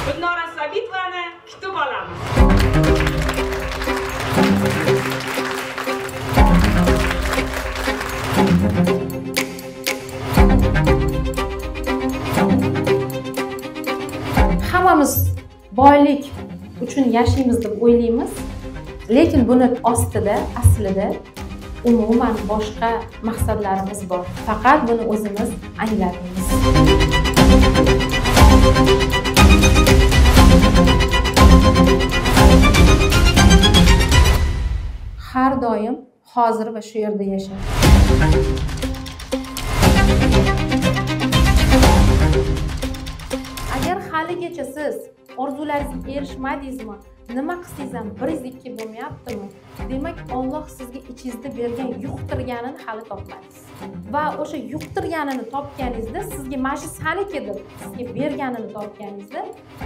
Gulnora Sobitovani kutib olamiz. Hammamiz boylik uchun yashaymiz deb o'ylaymiz, lekin buni ostida aslida umuman boshqa maqsadlarimiz bor. Faqat buni o'zimiz anglaymiz. Har doim hozir va shu yerda yashang. Agar haligacha siz orzularingizga erishmadingizmi, nima qilsangiz ham 102 bo'lmayaptimi? Demak, Alloh sizga ichingizda bergan yuqtirganini hali topmadingiz. Va o'sha yuqtirganini topganingizda sizga mana shu salika deb sizga berganini topganingizda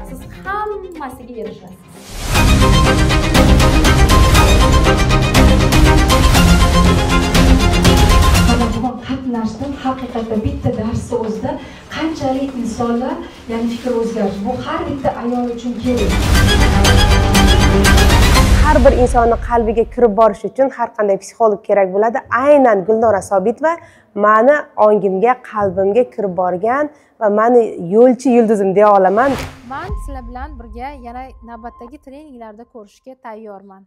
siz hammasiga erishasiz. Qatnashdim, haqiqatda bitta darsni o'zida qanchalik insonlar, ya'ni fikr o'zgarish. Bu har bitta ayol uchun kerak. Har bir insonning qalbiga kirib borish uchun har qanday psixolog kerak bo'ladi. Aynan Gulnora Sobitova meni ongimga, qalbimga kirib borgan va meni yo'lchi yulduzim deya olaman. Men sizlar bilan birga yana navbatdagi treninglarda ko'rishga tayyorman.